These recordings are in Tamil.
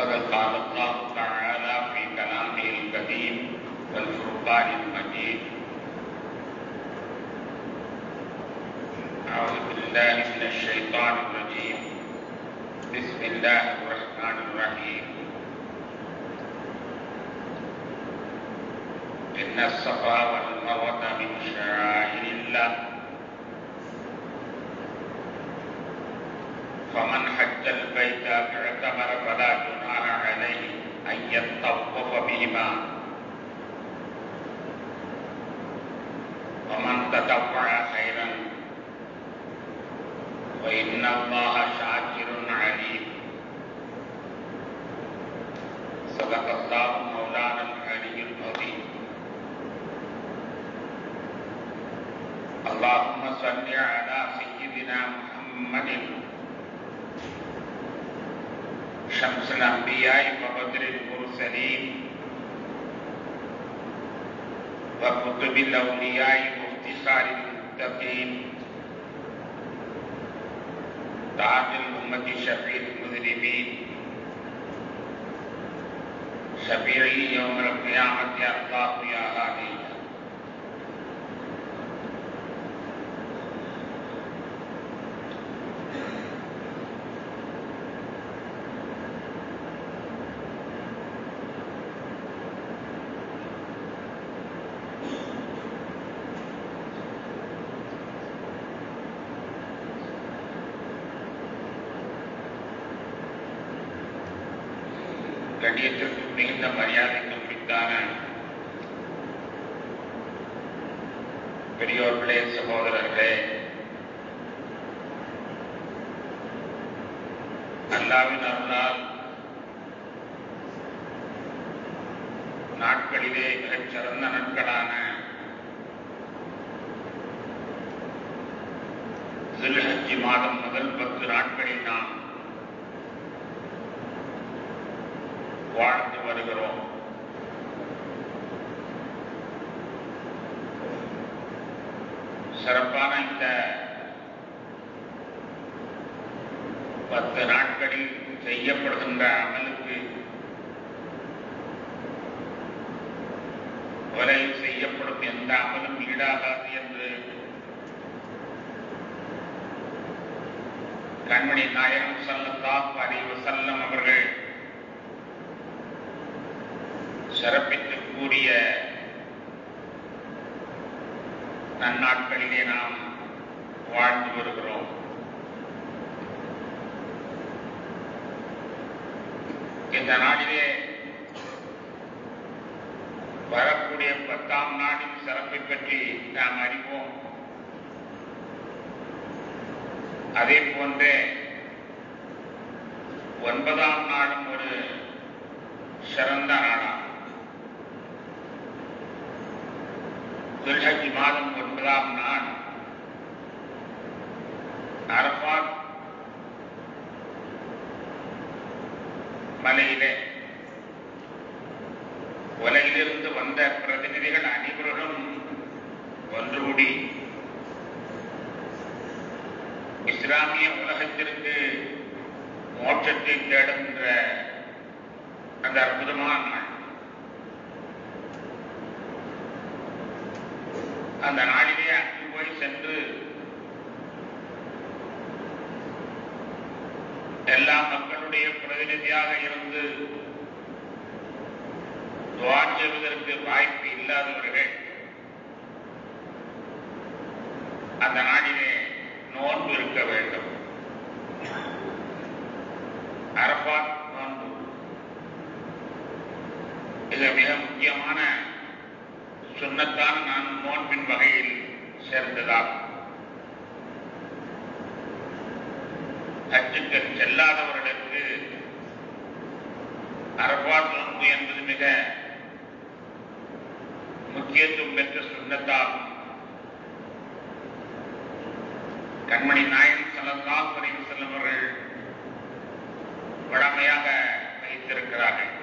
فقد قال الله تعالى في كلامه القديم والفرقان المجيد: أعوذ بالله من الشيطان الرجيم، بسم الله الرحمن الرحيم. إن الصفا والمروة من شعائر الله، فمن حج البيت اعتمر فلا جناح عليه أن يطوف بهما، ومن تطوع خيرا وإن الله شاكر عليم. صدق الله مولانا العلي العظيم. اللهم صل على سيدنا محمد شمس الأنبياء وبدر المرسلين وكتب الأولياء وافتخار المتقين، تاج الأمة شفيع المذنبين، شفيعي يوم القيامة يا الله يا هادي. கண்ணியத்திற்கு மிகுந்த மரியாதைக்கும் பித்தான பெரியோர்களே, சகோதரர்களே, அல்லாஹ்வின் அருளால் நாட்களிலே மிகச் சிறந்த நாட்களான ذுல்ஹஜ் மாதம் முதல் 10 நாட்களில் நாம் வாழ்ந்து வருகிறோம். சிறப்பான இந்த 10 நாட்களில் செய்யப்படுகின்ற அமலுக்கு உலகில் செய்யப்படும் எந்த அமலும் ஈடாகாது என்று கண்மணி நாயகம் ஸல்லல்லாஹு அலைஹி வஸல்லம் அவர்கள் சிறப்பித்து கூறிய நன்னாட்களிலே நாம் வாழ்ந்து வருகிறோம். இந்த நாளிலே வரக்கூடிய 10ஆம் நாளின் சிறப்பை பற்றி நாம் அறிவோம். அதே போன்றே 9ஆம் நாளும் ஒரு சிறந்த நாளாகும். ذுல்ஹஜ் மாதம் 9ஆம் நாள் அரஃபாத் மலையிலே உலகிலிருந்து வந்த பிரதிநிதிகள் அனைவரும் ஒன்று கூடி இஸ்லாமிய உலகத்திற்கு மோட்சத்தை தேடுகின்ற அந்த அற்புதமான நாள். அந்த நாளிலே அங்கு போய் சென்று எல்லா மக்களுடைய பிரதிநிதியாக இருந்து துஆ செய்வதற்கு வாய்ப்பு இல்லாதவர்கள் அந்த நாளிலே நோன்பு இருக்க வேண்டும். அரஃபாத் நோன்பு இது மிக முக்கியமான சுன்னத்தான நோன்பின் வகையில் சேர்ந்ததாகும். ஹஜ்ஜுக்கு செல்லாதவர்களுக்கு அரஃபாத் நோன்பு என்பது மிக முக்கியத்துவம் பெற்ற சுன்னத்தாகும். கண்மணி நாயகம் ஸல்லல்லாஹு அலைஹி வஸல்லம் அவர்கள் வழமையாக வைத்திருக்கிறார்கள்.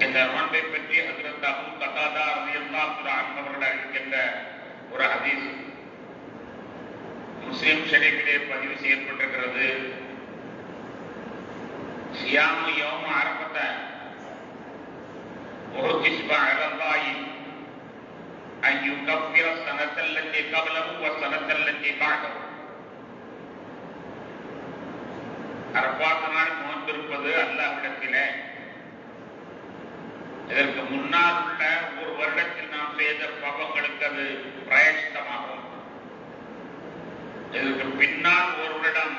இந்த நோன்பை பற்றி ஹஜ்ரத் அபூ கதாதா ரலியல்லாஹு அன்ஹு அவர்கள் அறிவிக்கின்ற ஒரு ஹதீஸ் முஸ்லிம் ஷரீஃபிலே பதிவு செய்யப்பட்டிருக்கிறது. சியாமு யௌம அரஃபத உஹ்திஸ்ப அலல்லாஹி அன் யுகஃபிர ஸனத்தல்லதி கப்லஹு வ ஸனத்தல்லதி பஅதஹு. அரஃபாத் நாள் நோன்பிருப்பது அல்லாஹ்விடத்திலே இதற்கு முன்னால் உள்ள ஒரு வருடத்தில் நாம் செய்த பாவங்களுக்கு அது பிராயச்சித்தமாகும். இதற்கு பின்னால் ஒரு வருடம்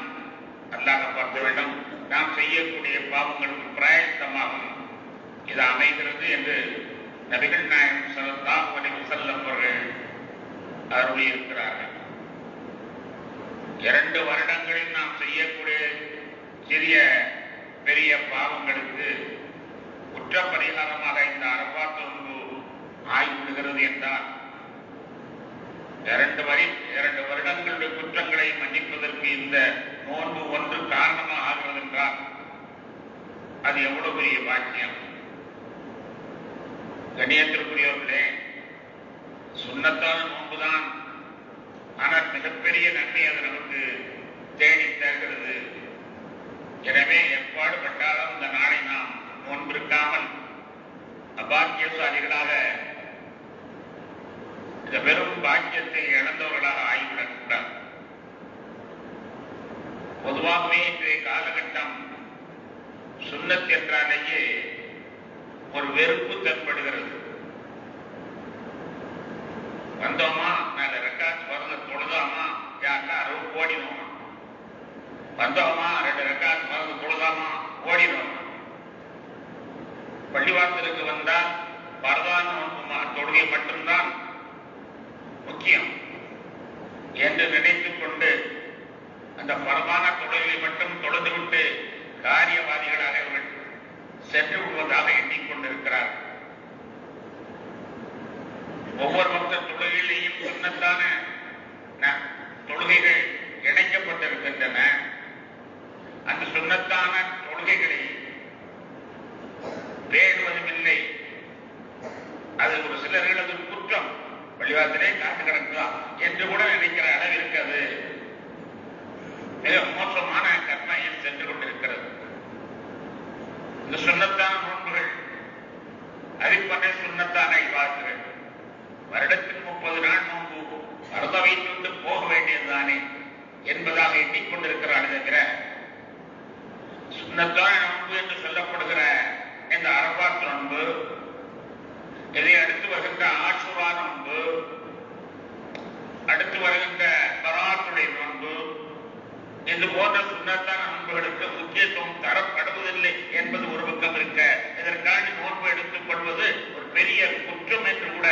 அல்லாஹ் பார்த்துவிடம் நாம் செய்யக்கூடிய பாவங்களுக்கு பிராயச்சித்தமாகும் இது அமைகிறது என்று நபிகள் நாயகம் ஸல்லல்லாஹு அலைஹி வஸல்லம் அவர்கள் அருளியிருக்கிறார்கள். 2 வருடங்களில் நாம் செய்யக்கூடிய சிறிய பெரிய பாவங்களுக்கு குற்ற பரிகாரமாக இந்த அரஃபாத் நோன்பு ஆகிவிடுகிறது என்றால் 2 வருடங்களுடைய குற்றங்களை மன்னிப்பதற்கு இந்த நோன்பு ஒன்று காரணமாக ஆகிறது என்றால் அது எவ்வளவு பெரிய பாக்கியம். கண்ணியத்திற்குரியவர்களே, சுன்னத்தான நோன்புதான், ஆனால் மிகப்பெரிய நன்மை அது நமக்கு தேடி தருகிறது. எனவே எப்பாடுபட்டாலும் இந்த நாளை நாம் நோன்பிருக்காமல் அபாக்கியசாலிகளாக இந்த பெரும் பாக்கியத்தை இழந்தவர்களாக ஆகிவிடக்கூடாது. பொதுவாகவே இன்றைய காலகட்டம் சுன்னத் என்றாலேயே ஒரு வெறுப்பு தென்படுகிறது. வந்தோமா 4 ரக்காத் வரது தொழுதாமா, யாருக்கா 60 ஓடினோமா, வந்தோமா 2 ரக்காத் வரது தொழுதாமா ஓடினோமா, பள்ளிவாசலுக்கு வந்தால் பரதான தொழுகை மட்டும்தான் முக்கியம் என்று நினைத்துக் கொண்டு அந்த பரதான தொழுகை மட்டும் தொழுதுவிட்டு காரியவாதிகளாக இவர்கள் சென்று விடுவதாக எண்ணிக்கொண்டிருக்கிறார். ஒவ்வொரு பக்த தொழுகையிலேயும் சுன்னத்தான தொழுகைகள் இணைக்கப்பட்டிருக்கின்றன. அந்த சுன்னத்தான தொழுகைகளை பேணுவதும் இல்லை. அது ஒரு சிலர்களது குற்றம், பள்ளிவாசலே காத்து கிடக்குதா என்று கூட நினைக்கிற அளவிற்கு அது மிக மோசமான கர்மையில் சென்று கொண்டிருக்கிறது. இந்த சுன்னத்தான நோன்புகள் அதிப்பனை சுன்னத்தான இபாதத்துகள் வருடத்தில் 30 நாள் நோன்பு பரத வைத்துவிட்டு போக வேண்டியதுதானே என்பதாக எண்ணிக்கொண்டிருக்கிறார்கள். தவிர சுன்னத்தான நோன்பு என்று சொல்லப்படுகிற இந்த அரஃபாத் நோன்பு, இதை அடுத்து வருகின்ற ஆஷுரா நோன்பு, அடுத்து வருகின்ற பராத்துடைய நோன்பு, இது போன்ற சுன்னத்தான நோன்புகளுக்கு முக்கியத்துவம் தரப்படுவதில்லை என்பது ஒரு பக்கம் இருக்க, இதற்காண்டி நோன்பு எடுத்துக் கொள்வது ஒரு பெரிய குற்றம் என்று கூட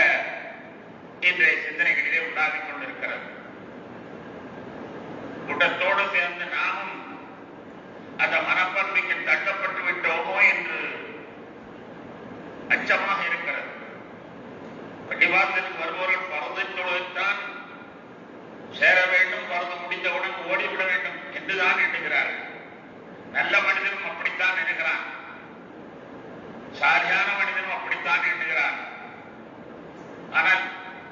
இன்றைய சிந்தனைகளிலே உண்டாகிக் கொண்டிருக்கிறது. கூட்டத்தோடு சேர்ந்து நாமும் அந்த மனப்பான்மைக்கு தட்டப்பட்டு விட்டோமோ என்று அச்சமாக இருக்கிறது. பள்ளிவாசலுக்கு வருபவர்கள் பரதை தொழுதான் சேர வேண்டும், பரது முடிந்தவுடன் ஓடிவிட வேண்டும் என்றுதான் எண்ணுகிறார்கள். நல்ல மனிதனும் அப்படித்தான் எண்ணுகிறான், சாரியான மனிதனும் அப்படித்தான் எண்ணுகிறான். ஆனால்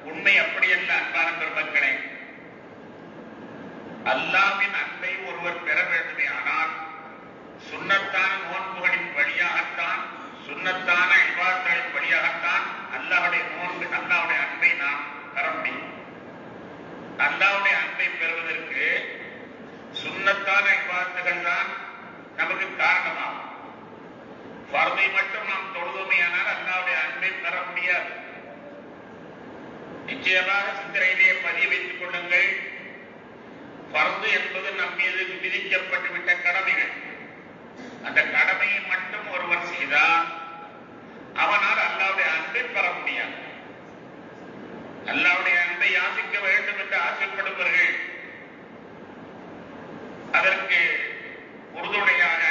உண்மை அப்படியல்ல. அன்பான பெருமக்களே, அல்லாஹ்வின் அன்பை ஒருவர் பெற வேண்டுமே ஆனால் சுன்னத்தான நோன்புகளின் வழியாகத்தான், சுன்னத்தான இபாதத்துகளின் வழியாகத்தான் அல்லாஹ்வுடைய நோன்பு, அல்லாஹ்வுடைய அன்பை நாம் பெற முடியும். அல்லாஹ்வுடைய அன்பை பெறுவதற்கு சுன்னத்தான இபாதத்துகள் தான் நமக்கு காரணமாகும். ஃபர்தை மட்டும் நாம் தொழுதுமையானால் அல்லாஹ்வுடைய அன்பை பெற முடியாது. நிச்சயமாக சிந்தனையிலே பதிய வைத்துக் கொள்ளுங்கள். ஃபர்து என்பது நம் மீது விதிக்கப்பட்டுவிட்ட கடமைகள். அந்த கடமையை மட்டும் ஒருவர் செய்தால் அவனால் அல்லாஹ்வுடைய அன்பை பெற முடியாது. அல்லாஹ்வுடைய அன்பை யாசிக்க வேண்டும் என்று ஆசைப்படுபவர்கள் அதற்கு உறுதுணையாக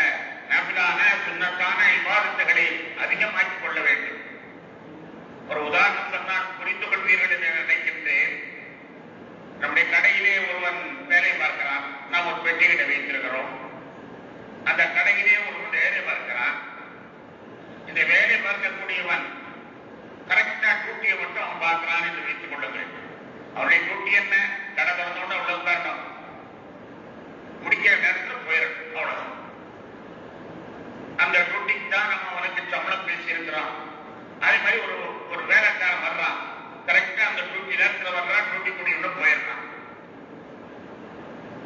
நஃபிலான சுன்னத்தான இபாதத்துகளை அதிகமாக்கிக் கொள்ள வேண்டும். ஒரு உதாரணம் சொன்னால் புரிந்து கொள்வீர்கள் என்று நினைக்கின்றேன். நம்முடைய கடையிலே ஒருவன் வேலை பார்க்கிறான், நாம் ஒரு பெட்டிகளை வைத்திருக்கிறோம். அந்த கடையிலே ஒருவன் வேலை பார்க்கிறான். இந்த வேலை பார்க்கக்கூடியவன் கரெக்டா டியூட்டியை மட்டும் அவன் பார்க்கிறான் என்று வைத்துக் கொள்ள வேண்டும். அவருடைய டியூட்டி என்ன? கடை திறந்தோட உள்ள உட்காரணும், முடிக்கிற நேரத்தில் போயிடணும், அவ்வளவுதான்.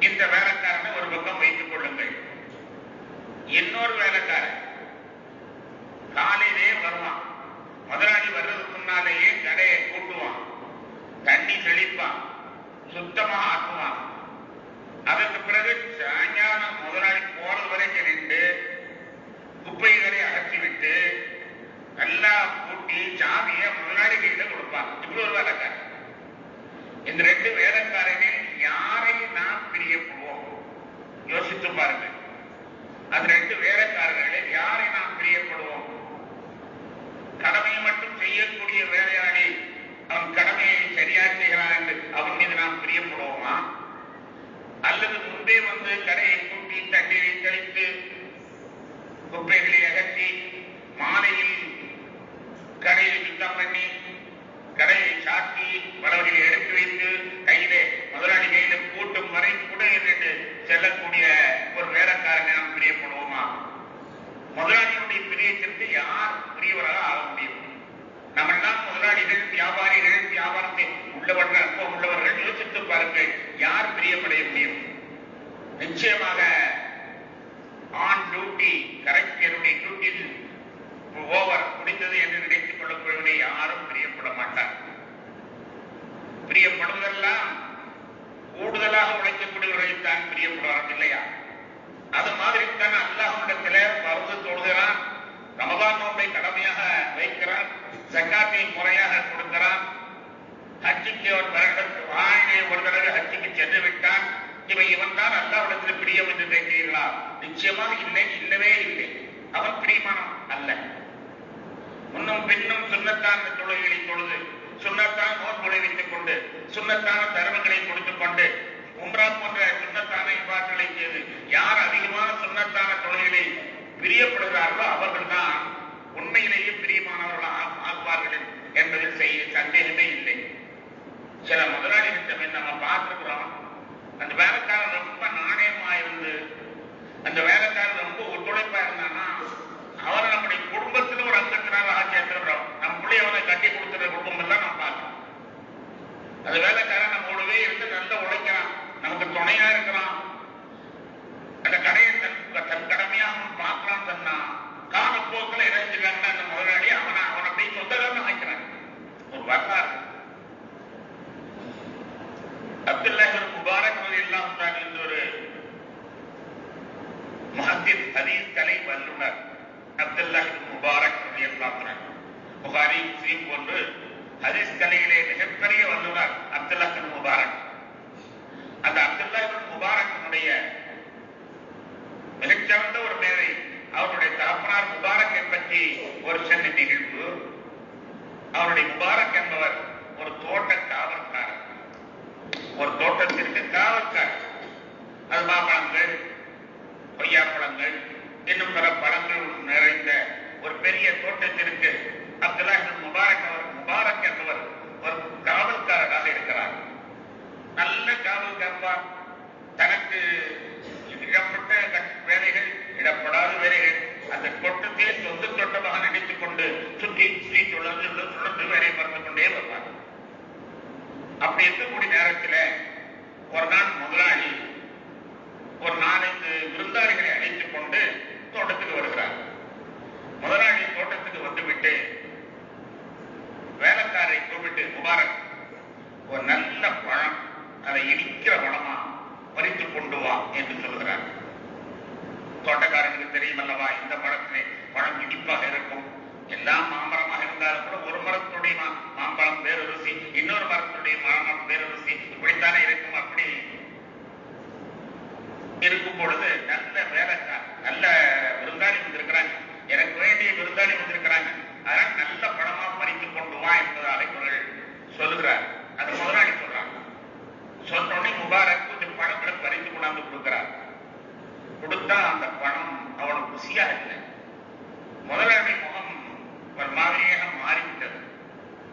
இந்த வேலைக்காரனை ஒரு பக்கம் வைத்துக் கொள்ளுங்கள். இன்னொரு வேலைக்காரன் காலையிலே வருவான். முதலாளி வர்றதுக்கு முன்னாலேயே கடையை கூட்டுவான், தண்ணி தெளிப்பான், சுத்தமாக ஆக்குவான். அதற்கு பிறகு சாயங்காலம் முதலாளி போறது வரை சென்று குப்பைகளை அகற்றிவிட்டு நல்லா கூட்டி சாமியை முதலாளி கையில கொடுப்பான். இப்படி ஒரு வேலைக்காரன். இந்த ரெண்டு வேலைக்காரர்கள் யாரை நாம் பிரியப்படுவோம்? யோசித்து பாருங்கள். அந்த ரெண்டு வேலைக்காரர்களில் யாரை நாம் பிரியப்படுவோம்? கடமையை மட்டும் செய்யக்கூடிய வேலையாளி அவன் கடமையை சரியாக செய்கிறான் என்று அவன் மீது நாம் பிரியப்படுவோமா? அல்லது முன்பே வந்து கடையை கூட்டி தண்ணீரை தெளித்து குப்பைகளை அகற்றி மாலையில் கடையை சுத்தம் பண்ணி கடையை சாக்கி வளவர்களை எடுத்து வைத்து கையிலே முதலாளி கையில கூட்டும் வரை கூட என்று செல்லக்கூடிய ஒரு வேலைக்காரனை நாம் பிரியப்படுவோமா? முதலாளியுடைய பிரியத்திற்கு யார் பிரியவராக ஆக முடியும்? நம்மெல்லாம் முதலாளிகள், வியாபாரிகள், வியாபாரத்தை உள்ளவர்கள், அனுபவம் உள்ளவர்கள். யோசித்து பாருங்கள், யார் பிரியப்படைய முடியும்? நிச்சயமாக ஆன் டியூட்டி கரெக்ட், என்னுடைய டியூட்டியில் ஓவர் முடிந்தது என்று நினைத்துக் கொள்ளக்கூடியவனை யாரும் பிரியப்பட மாட்டார். பிரியப்படுவதெல்லாம் கூடுதலாக உழைக்கக்கூடியவர்களை தான் பிரியப்படுவார்கள் இல்லையா? அது மாதிரி தான் அல்லாஹ்விடத்திலே பர்து தொழுகிறான், ரமதான் நோன்பை கடமையாக வைக்கிறான், ஜக்காத்தை முறையாக கொடுக்கிறான், ஹஜ்ஜுக்கு ஒரு வாழ்க்கையை ஒரு தடவை ஹஜ்ஜுக்கு சென்று விட்டான். இவன் தான் அல்லாஹ்விடத்தில் பிரியம் என்று கேட்கிறீர்களா? நிச்சயமாக இல்லை, இல்லவே இல்லை. அவன் பிரியமானம் அல்ல. முன்னும் பின்னும் சுன்னத்தான தொழுகைகளை தொழுது, சுன்னத்தான நோன்புகளை வைத்துக் கொண்டு, சுன்னத்தான தர்மங்களை கொடுத்துக் கொண்டு, உம்ரா போன்ற சுன்னத்தான இபாதங்களை செய்து யார் அதிகமான சுன்னத்தான தொழுகைகளை பிரியப்படுகிறார்களோ அவர்கள் தான் உண்மையிலேயே பிரியமானவர்கள் ஆகுவார்கள் என்பதில் சந்தேகமே இல்லை. சில முதலாளிகளிடம் நம்ம பார்த்திருக்கிறோம். அந்த வேலைக்காரர் ரொம்ப நாணயமா இருந்து, அந்த வேலைக்காரர் ரொம்ப ஒத்துழைப்பா இருந்தான்னா அவரை நம்முடைய குடும்பத்தில் ஒரு அங்கத்தினாக சேர்த்துக்கிறோம். நம் பிள்ளையவனை கட்டி கொடுத்துற குடும்பம் எல்லாம் நம்ம பார்க்கணும். அந்த வேலைக்காரன் நம்மோடவே இருந்து நல்லா உழைக்கிறான், நமக்கு துணையா இருக்கிறான், அந்த கடையை தன் கடமையாக பார்க்கலான்னு சொன்னா காலப்போக்கில் என்ன செஞ்சிருக்காங்கன்னா அந்த முதலாளி அவனை அப்படியே சொந்தக்காரன் ஆக்கிறான். ஒரு வரலாறு. அப்துல்லாஹ் இப்னு முபாரக் ரலியல்லாஹு தஆலா என்ற ஒரு முஹத்திஸ் ஹதீஸ் கலை வல்லுனர் அப்துல்லாஹ் இப்னு முபாரக் ரலியல்லாஹு தஆலா புகாரி, முஸ்லிம் போன்று ஹதீஸ் கலையிலே மிகப்பெரிய வல்லுனர் அப்துல்லாஹ் இப்னு முபாரக். அந்த அப்துல்லாஹ் இப்னு முபாரக்கினுடைய மிகச்சிறந்த ஒரு மேதை. அவருடைய தகப்பனார் முபாரக்கை பற்றி ஒரு சின்ன நிகழ்வு. அவருடைய முபாரக் என்பவர் ஒரு தோட்ட காவல்காரர், ஒரு தோட்டத்திற்கு காவல்காரர். அது மாம்பழங்கள், கொய்யாப்பழங்கள், இன்னும் பிற பழங்கள் நிறைந்த ஒரு பெரிய தோட்டத்திற்கு அப்துல்லாஹ் இப்னு முபாரக் என்பவர் ஒரு காவல்காரராக இருக்கிறார். நல்ல காவல் காப்பார். தனக்கு இடப்பட்ட வேலைகள், இடப்படாத வேலைகள், அந்த தோட்டத்தை சொந்த தோட்டமாக நினைத்துக் கொண்டு சுற்றி சுற்றி சுழன்று வேலை பார்த்துக் கொண்டே வருவார். அப்படி இருக்கக்கூடிய நேரத்தில் ஒரு நாள் முதலாளி ஒரு 4-5 விருந்தாளிகளை அழைத்துக் கொண்டு தோட்டத்துக்கு வருகிறார். முதலாளி தோட்டத்துக்கு வந்துவிட்டு வேலைக்காரரை கூப்பிட்டு, முபாரக், ஒரு நல்ல பழம், அதை இடிக்கிற பழமா பறித்து கொண்டு வா என்று சொல்கிறார். தோட்டக்காரனுக்கு தெரியும் அல்லவா, இந்த பழத்திலே பழம் இனிப்பாக இருக்கும். எல்லாம் மாமரமாக இருந்தாலும் கூட ஒரு மரத்துடைய மாம்பழம் வேறு ருசி, இன்னொரு மரத்துடைய மாமரம் வேறு ருசி, இப்படித்தானே இருக்கும். அப்படி இருக்கும் பொழுது நல்ல வேலைக்கார, நல்ல விருந்தாளி வந்திருக்கிறாங்க, எனக்கு வேண்டிய விருந்தாளி வந்திருக்கிறாங்க, அதனால் நல்ல பழமா பறித்து கொண்டு வா என்பதாக இவர்கள் சொல்லுகிறார். அது முதலாளி சொல்றாங்க. சொன்னோடனே முபாரக் கொஞ்சம் பழங்களை பறித்து கொண்டாந்து கொடுக்கிறார். கொடுத்தா அந்த பழம் அவ்வளவு ருசியா இல்லை. முதலாளி முகம் ஒரு மாதிரியாக மாறிவிட்டது.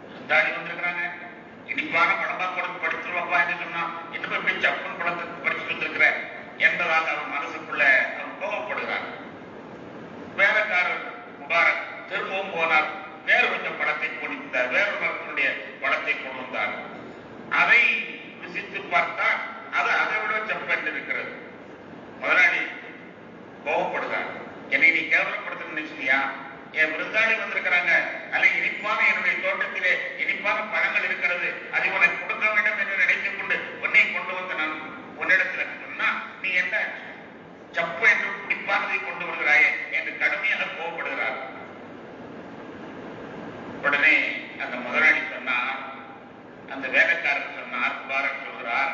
விருந்தாளி வந்திருக்கிறாங்க, இனிப்பான பழமா கொடுத்து படிச்சிருவாப்பா என்று சொன்னா, இன்னும் எப்படி சப்பன் பழத்தை படிச்சுட்டு வந்திருக்கிற என்பதாக அவர் மனசுக்குள்ள அவர் கோபப்படுகிறார். வேலைக்காரர் முபாரக் திரும்பவும் போனார். வேறு கொஞ்சம் பழத்தை கொடுத்தார், வேறு மரத்தினுடைய பழத்தை கொண்டு வந்தார். அதை ருசித்து பார்த்தால் அது அதை விட செப்பென்று என் விருந்தாளி வந்திருக்கிறாங்க, அல்ல இனிப்பான என்னுடைய தோட்டத்திலே இனிப்பான பழங்கள் இருக்கிறது, அதை உனக்கு கொடுக்க வேண்டும் என்று நினைத்துக் கொண்டு உன்னை கொண்டு வந்து நான் உன்னிடத்துல சொன்னா நீ என்ன சப்பு என்று குடிப்பானதை கொண்டு வருகிறாயே என்று கடுமையாக கோபப்படுகிறார். உடனே அந்த முதலாளி சொன்னார், அந்த வேலைக்காரர் சொன்னார், குபாரக் சொல்கிறார்,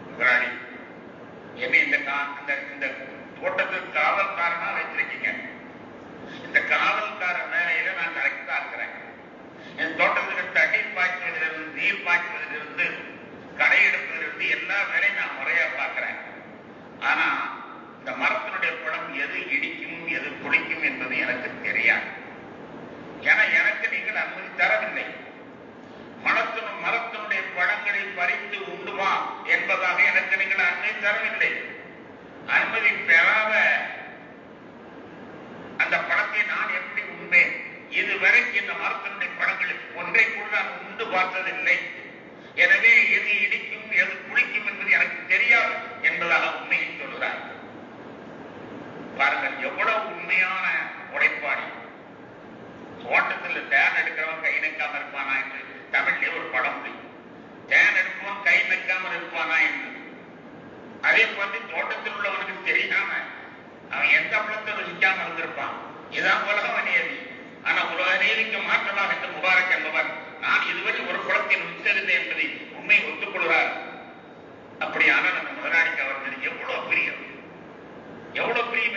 முதலாளி என்னை இந்த தோட்டத்துக்கு காவல்காரனா வைத்திருக்கீங்க, இந்த காவல்காரன் வேலையில நான் கரெக்டா இருக்கிறேன். என் தோட்டத்துக்கு தண்ணீர் பாய்ச்சுவதிலிருந்து நீர் பாய்ச்சுவதிலிருந்து கடை எடுப்பதிலிருந்து எல்லா வேலையும் நான் முறையா பார்க்கிறேன். ஆனா இந்த மரத்தினுடைய பழம் எது இடிக்கும் எது குடிக்கும் என்பது எனக்கு தெரியாது. ஏன்னா எனக்கு நீங்கள் அனுமதி தரவில்லை. மரத்தினுடைய பழங்களை பறித்து உண்டுமா என்பதாக எனக்கு நீங்கள் அனுமதி தரவில்லை. அனுமதி பெறாத அந்த பழத்தை நான் எப்படி உண்பேன்? இதுவரைக்கும் இந்த மரத்தினுடைய பழங்களை ஒன்றை கூட நான் உண்டு பார்த்ததில்லை. எனவே எது இடிக்கும் எது குளிக்கும் என்பது எனக்கு தெரியாது என்பதாக உண்மையை சொல்கிறார். பாருங்கள் எவ்வளவு உண்மையான உழைப்பாளி. தோட்டத்தில் தேன் எடுக்கிறவன் கை நிற்காம இருப்பானா என்று தமிழ்லே ஒரு படம் முடியும். தேன் எடுப்பவன் கை நிற்காமல் இருப்பானா என்று. அதே போன்று தோட்டத்தில் உள்ளவனுக்கு தெரியாம அவன் எந்த பழத்தை ருசிக்காம இருந்திருப்பான். இதான் உலக நீதி. ஆனா உலக நீதிக்கு மாற்றமாக இந்த முபாரக் என்பவர் நான் இதுவரை ஒரு பழத்தை ருசித்ததில்லை என்பதை உண்மை ஒத்துக்கொள்கிறார். அப்படியான அந்த முதலாளிக்கு அவர்கள் எவ்வளவு பிரியம்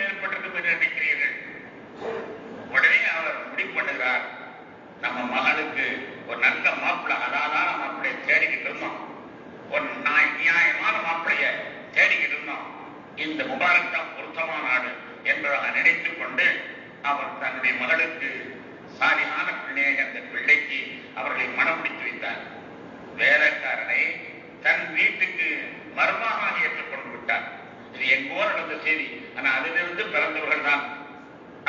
ஏற்பட்டிருக்கும் என்று நினைக்கிறீர்கள்? உடனே அவர் முடிவு பண்ணுகிறார், நம்ம மகனுக்கு ஒரு நல்ல மாப்பிள்ளை, அதான மாப்பிள்ளையை தேடிக்கிட்டு இருந்தோம், ஒரு நியாயமான மாப்பிள்ளைய தேடிக்கிட்டு இருந்தோம். இந்த முபாரக் தான் பொருத்தமான நாடு என்பதாக நினைத்துக் கொண்டு அவர் தன்னுடைய மகளுக்கு சாலியான பிள்ளையை அந்த பிள்ளைக்கு அவர்களை மனம் முடித்து வைத்தார். வேலைக்காரனை தன் வீட்டுக்கு மர்மமாக ஏற்றுக்கொண்டு விட்டார். இது எங்கோ நடந்த செய்தி. ஆனா அதிலிருந்து பிறந்தவர்கள் தான்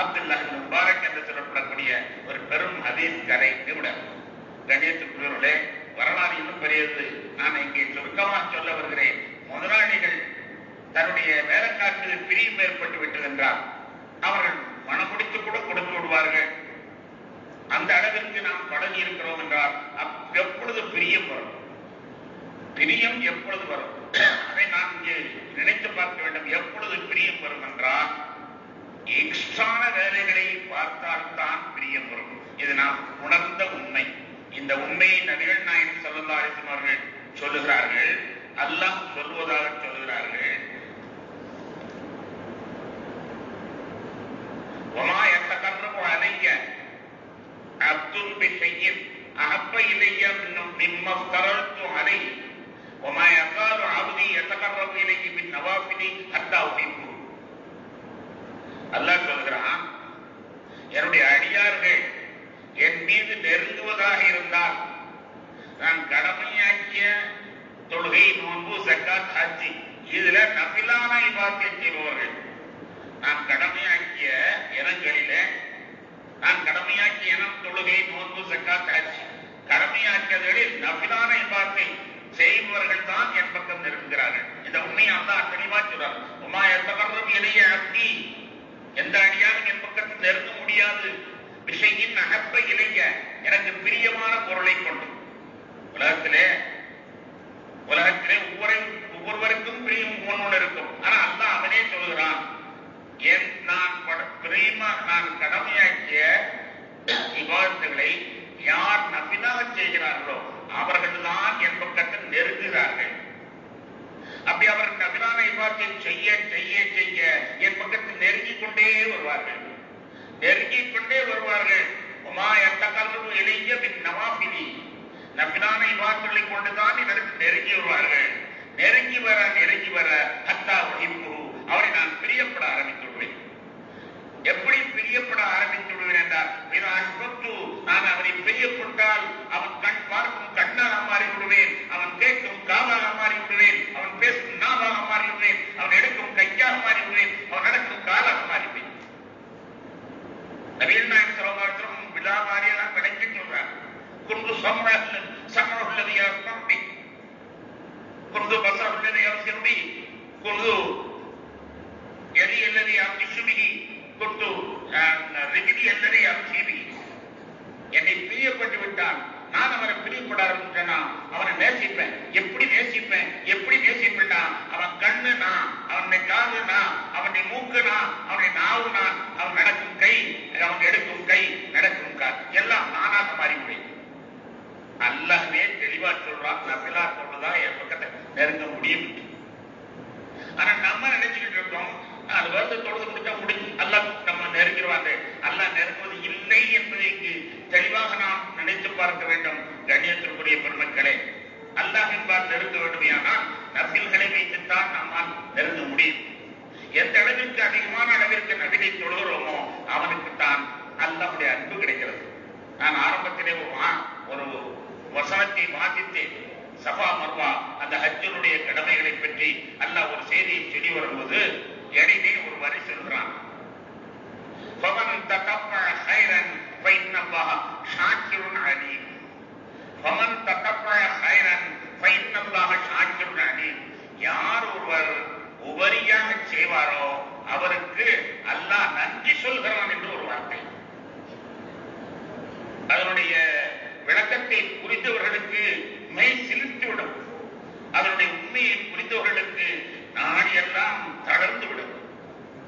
அப்துல்லா முபாரக் என்று சொல்லப்படக்கூடிய ஒரு பெரும் ஹதீஸ் கதை நிபுணர். கணியத்துக்குரியவர்களே, வரலாறு இன்னும் பெரியது. நான் இங்கே சுருக்கமாக சொல்ல வருகிறேன். முதலாளிகள் தன்னுடைய வேலைக்காரருக்கு பிரியம் ஏற்பட்டு விட்டது என்றால் அவர்கள் மனமுடித்து கூட கொடுத்து விடுவார்கள். அந்த அளவிற்கு நாம் பழகி இருக்கிறோம் என்றால் எப்பொழுது பிரியம் வரும்? பிரியம் எப்பொழுது வரும்? அதை நாம் இங்கே நினைத்து பார்க்க வேண்டும். எப்பொழுது பிரியம் வரும் என்றால் எக்ஸ்ட்ரான வேலைகளை பார்த்தால்தான் பிரியம் வரும். இது நாம் உணர்ந்த உண்மை. இந்த உண்மையை நபிகள் நாயகம் ஸல்லல்லாஹு அலைஹி வஸல்லம் அவர்கள் சொல்லுகிறார்கள், அல்லாஹ் சொல்வதாக சொல்லுகிறார்கள். وما يتقرب علي عبد بشيء أحب إلي مما افترضت عليه وما يزال عبدي يتقرب إلي بالنوافل حتى أحبه. அல்லாஹ் சொல்கிறான், என்னுடைய அடியார்கள் என் மீது நெருங்குவதாக இருந்தால் நான் கடமையாக்கிய தொழுகை, நோன்பு, ஜக்காத், ஹஜ் இதுல நபிலான இபாதத்தை செய்பவர்கள், நான் கடமையாக்கிய இனங்களில நான் கடமையாக்கிய இனம் தொழுகை, நோன்பு, ஜக்காத், ஹஜ் கடமையாக்கியவர்களில் நபிலான இபாதத்தை செய்பவர்கள் தான் என் பக்கம் நெருங்குகிறார்கள். இந்த உண்மையை அல்லாஹ் தெளிவா சொல்றார். உமா யத்தகர்ரபு இலைய அப்தி, எந்த அடியாரும் என் பக்கத்தில் நெருங்க முடியாது. விஷயின் அகப்ப இலைய, எனக்கு பிரியமான பொருளை கொண்டு. உலகத்திலே ஒவ்வொருவருக்கும் பிரியம் ஒன்று இருக்கும். ஆனா அல்லாஹ் அவனே சொல்கிறான், நான் கடமையாக்கிய இபாதத்துகளை யார் நபிலாக செய்கிறார்களோ அவர்கள் தான் என் பக்கத்தில் நெருங்குகிறார்கள். அப்படி அவர் நபிலான இபாதத்தை செய்ய செய்ய செய்ய என் பக்கத்தில் நெருங்கிக் கொண்டே வருவார்கள். உமா யத்தகர்ரபு இலைய பின் நவாஃபிலி, நபிலான இபாதத்துகளை கொண்டுதான் இதற்கு நெருங்கி வருவார்கள். நெருங்கி வர ஹத்தா உஹிப்புஹு, அவரை நான் பிரியப்பட ஆரம்பித்து விடுவேன். எப்படி பிரியப்பட ஆரம்பித்து விடுவேன் என்றால், நான் அவரை பிரியப்பட்டால் அவன் கண் பார்க்கும் கண்ணாக மாறி விடுவேன், அவன் கேட்கும் காதாக மாறி விடுவேன், அவன் பேசும் நாவாக மாறி விடுவேன், அவன் எடுக்கும் கையாக மாறி விடுவேன், அவன் நடக்கும் காலாக மாறிவிடுவேன். நபிகள் நாயகம் ஸல்லல்லாஹு அலைஹி வஸல்லம் விழா மாதிரியெல்லாம் விளக்கி சொல்றார். குந்து சமரஹுல்லதி யஸ்மி, குந்து பஸரஹுல்லதி யப்சிரு பி, குந்து யதி அல்லதி யம்ஷு பிஹி, கொண்டு ரிகிதி அல்லது அம்சீவி என்னை பிரியப்பட்டு விட்டான், நான் அவனை பிரியப்பட ஆரம்பிச்சேன்னா அவனை நேசிப்பேன். எப்படி நேசிப்பேன்? எப்படி நேசிப்பேன்னா அவன் கண்ணு நான், அவனை காது நான், அவனை மூக்கு நான், அவனை நாவு நான், அவன் நடக்கும் கை, அவன் எடுக்கும் கை, நடக்கும் கால் எல்லாம் நானாக மாறிவிடுவேன். அல்லாஹ்வே தெளிவா சொல்றான், நபிலா சொல்றதா என் பக்கத்தை நெருங்க முடியும். ஆனா நம்ம நினைச்சுக்கிட்டு இருக்கோம், அது வருஷ தொழுது முடிச்சா முடிஞ்சு அல்லாஹ் நம்ம நெருங்கிடுவாங்க. அல்லாஹ் நெருங்குவது இல்லை என்பதை தெளிவாக நாம் நினைத்து பார்க்க வேண்டும். கண்ணியத்திற்குரிய பெருமக்களே, அல்லாஹ் என்பார் நெருங்க வேண்டுமையானால் நபில்களை வைத்துத்தான் நம்மால் நெருங்க முடியும். எந்த அளவிற்கு அதிகமான அளவிற்கு நபிலை தொழுகிறோமோ அவனுக்கு தான் அல்லாஹ்வுடைய அன்பு கிடைக்கிறது. நான் ஆரம்பத்திலே ஒரு வசனத்தை வாசித்தேன். சஃபா மர்வா அந்த ஹஜ்ஜினுடைய கடமைகளை பற்றி அல்லாஹ் ஒரு செய்தியை சொல்லி வரும்போது இடையிலே ஒரு வரி சொல்கிறான். ஃபமன் தகப்பஅ கைரன் ஃபஇன்னல்லாஹ ஷாக்கிருன் அலீம். ஃபமன் தகப்பஅ கைரன் ஃபஇன்னல்லாஹ ஷாக்கிருன் அலீம். யார் ஒருவர் உபரியாக செய்வாரோ அவருக்கு அல்லாஹ் நன்றி சொல்கிறான் என்று ஒரு வார்த்தை. அதனுடைய விளக்கத்தை புரிந்தவர்களுக்கு மெய் சிலிர்த்துவிடும். அதனுடைய உண்மையை புரிந்தவர்களுக்கு நாடியெல்லாம் தளர்ந்து விடும்.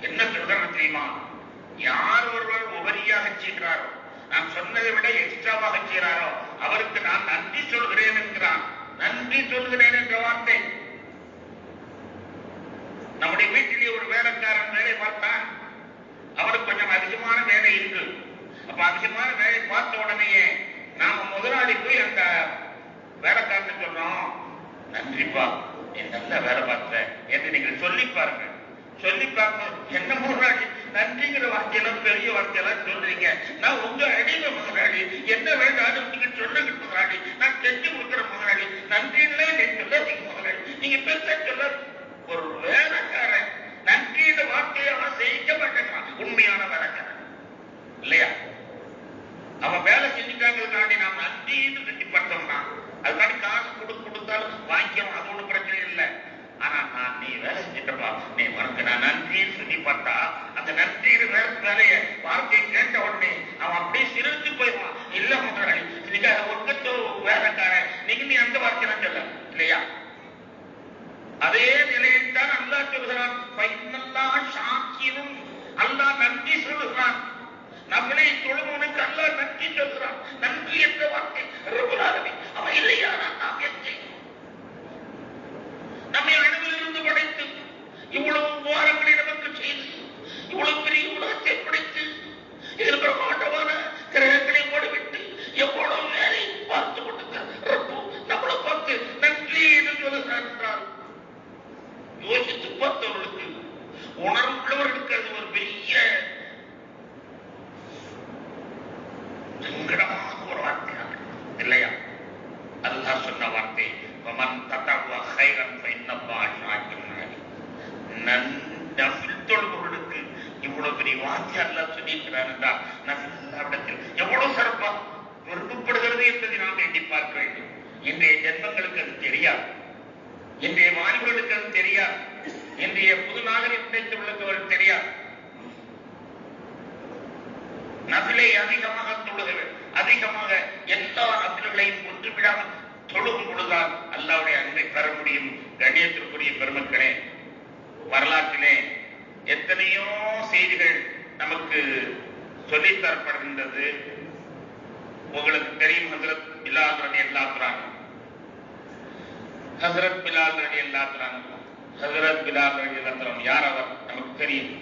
என்ன சொல்றாங்க தெரியுமா? யார் ஒருவர் உபரியாக செய்கிறாரோ, நான் சொன்னதை விட எக்ஸ்ட்ராவாக செய்கிறாரோ அவருக்கு நான் நன்றி சொல்கிறேன் என்கிறான். நன்றி சொல்கிறேன் என்ற வார்த்தை. நம்முடைய வீட்டிலே ஒரு வேலைக்காரன் வேலை பார்த்தான். அவருக்கு கொஞ்சம் அதிகமான வேலை இருக்கு. அப்ப அதிகமான வேலை பார்த்த உடனேயே நாம முதலாளி போய் அந்த வேலைக்காரன் சொல்றோம், நன்றிப்பா நீ நல்ல வேலை பார்த்த என்று நீங்கள் சொல்லி பாருங்க. சொல்லி பார்க்க என்ன முதலாளி நன்றிங்கிற வார்த்தையெல்லாம் பெரிய வார்த்தையெல்லாம் சொல்றீங்க, நான் உங்க அடிமை முதலாளி, என்ன வேண்டாலும் நீங்க சொல்லுங்க முதலாளி, நான் செஞ்சு கொடுக்குற முதலாளி, நன்றின்னு நீ சொல்லாதீங்க முதலாளி, நீங்க பெருசா சொல்ல. ஒரு வேலைக்காரன் நன்றின்ற வார்த்தையை அவன் செய்ய மாட்டேங்கிறான். உண்மையான வேலைக்காரன் இல்லையா? அவன் வேலை செஞ்சுட்டாங்கிறதுக்காண்டி நாம் நன்றின்னு கட்டிப்பட்டோம்னா அதுக்காண்டி காசு கொடுத்தாலும் வாங்கிக்கணும், அது ஒன்றும் பிரச்சனை இல்லை. ஆனா நான் நீ வேலை செஞ்சுட்டப்பா, நீ உனக்கு நான் நன்றின்னு சொல்லி பார்த்தா அந்த நன்றின்னு வேலையை வார்த்தையை கேட்ட உடனே அவன் அப்படியே சிரித்து போயிடுவான். இல்ல முதலாளி நீங்க ஒர்க்கத்தோ வேலைக்காரன், நீங்க நீ அந்த வார்த்தையெல்லாம் சொல்ல இல்லையா? அதே நிலையில் தான் அல்லாஹ் சொல்கிறான், அல்லாஹ் நன்றி சொல்லுகிறான். நம்மளை தொழுவனுக்கு அல்லாஹ் நன்றி சொல்கிறான். நன்றி என்ற வார்த்தை அவன் இல்லையா? நாம் நம்மை அணுவிலிருந்து படைத்து இவ்வளவு வாரங்களை நமக்கு செய்து இவ்வளவு பெரிய உலகத்தை படைத்து இதில் பிரமாண்டமான கிரகங்களை ஓடிவிட்டு எவ்வளவு வேலை பார்த்து கொண்டிருக்கிறார். நம்மளை பார்த்து நன்றி என்று சொல்லுகிறார் என்றால் யோசித்து பார்த்தவர்களுக்கு, உணர்வுள்ளவர்களுக்கு அது ஒரு பெரிய சங்கடமான ஒரு வார்த்தையாக இல்லையா? அல்லாஹ் சொன்ன வார்த்தை, தொழுபவர்களுக்கு இவ்வளவு பெரிய வார்த்தை அல்லாஹ் சொல்லியிருக்கிறார் என்றால் நபியிடத்தில் எவ்வளவு சிறப்பா விரும்பப்படுகிறது என்பதை நாம் எண்ணி பார்க்க வேண்டும். இன்றைய ஜென்மங்களுக்கு அது தெரியாது, இன்றைய வாலிபர்களுக்கு அது தெரியாது, இன்றைய புது நாகரிகத்தை உள்ளவர்கள் தெரியாது. நபிலை அதிகமாக தொழுகிறது, அதிகமாக எல்லா நபில்களையும் ஒன்று விடாமல் தொழுகும் பொழுதுதான் அல்லாஹ்வுடைய அன்பை பெற முடியும். கண்ணியத்திற்குரிய பெருமக்களே, வரலாற்றிலே எத்தனையோ செய்திகள் நமக்கு சொல்லித்தரப்படுகின்றது. உங்களுக்கு தெரியும், ஹஜ்ரத் பிலால் ரலியல்லாஹு அன்ஹு, ஹஜ்ரத் பிலால் ரலியல்லாஹு அன்ஹு, ஹஜ்ரத் பிலால் ரலியல்லாஹு அன்ஹு யார்? அவர் நமக்கு தெரியும்.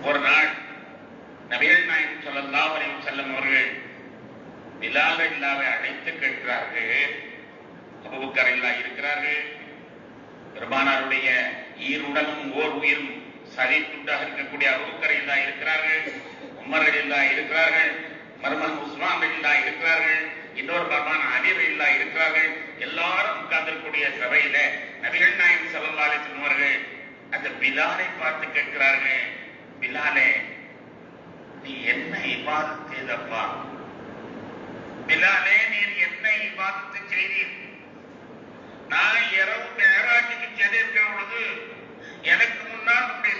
ஒரு நாள் நபிகள் நாயகம் ஸல்லல்லாஹு அலைஹி வஸல்லம் அவர்கள் பிலால் ரலியல்லாஹு அழைத்து கேட்கிறார்கள். அபூபக்கர் ரலியல்லாஹு இருக்கிறார்கள், பெருமானாருடைய ஈருடலும் ஓர் உயிரும் சரி துண்டாக இருக்கக்கூடிய அபூபக்கர் ரலியல்லாஹு இருக்கிறார்கள், உமர் ரலியல்லாஹு இருக்கிறார்கள், மருமகன் உஸ்மான் ரலியல்லாஹு இருக்கிறார்கள், இன்னொரு மருமகன் அலி ரலியல்லாஹு இருக்கிறார்கள். எல்லாரும் உட்கார்ந்திருக்கக்கூடிய சபையில நபிகள் நாயகம் ஸல்லல்லாஹு அலைஹி வஸல்லம் அவர்கள் அந்த பிலாலை பார்த்து கேட்கிறார்கள், பிலாலே நீ என்ன இபாதத் செய்தப்பா? பிலாலே நீர் என்ன இபாதத்து செய்தீர்? நான் இரவு மேராஜுக்கு சென்றிருக்கிற பொழுது எனக்கு முன்னால் உன்னுடைய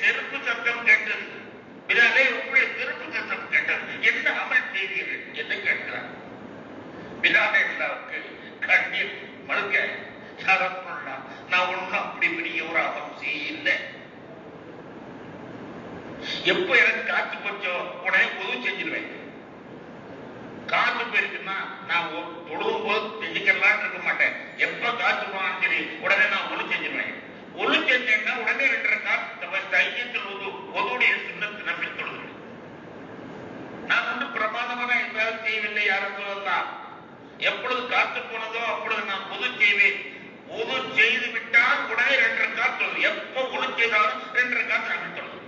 செருப்பு சத்தம் கேட்டது. பிலாலே உங்களுடைய செருப்பு சத்தம் கேட்டது, என்ன அமல் செய்தீர்கள் என்று கேட்கிறார். பிலாலே அல்லாவுக்கு கண்ணீர் மறுக்க, நான் ஒண்ணும் அப்படி பெரிய ஒரு அமல் செய்யல. எப்ப எனக்கு காத்து போச்சோ உடனே உதவி செஞ்சிருவேன். காத்து போயிருக்குன்னா நான் தொழுவும் போது செஞ்சுக்கலாம் இருக்க மாட்டேன். எப்ப காத்து போனாலும் சரி உடனே நான் ஒழு செஞ்சிருவேன். ஒழு செஞ்சேன்னா உடனே 2 ரக்காத் ஐயத்தில் ஒதுவுடைய சுண்ணத்து நம்பில் தொழுகிறேன். நான் வந்து பிரமாதமான எதாவது செய்யவில்லை. யாரும் சொல்லலாம். எப்பொழுது காத்து போனதோ அப்பொழுது நான் பொது செய்வேன். பொது செய்து விட்டால் உடனே 2 ரக்காத் தொழுது. எப்ப ஒழு செய்தாலும் 2 ரக்காத் நம்பில் தொழுது.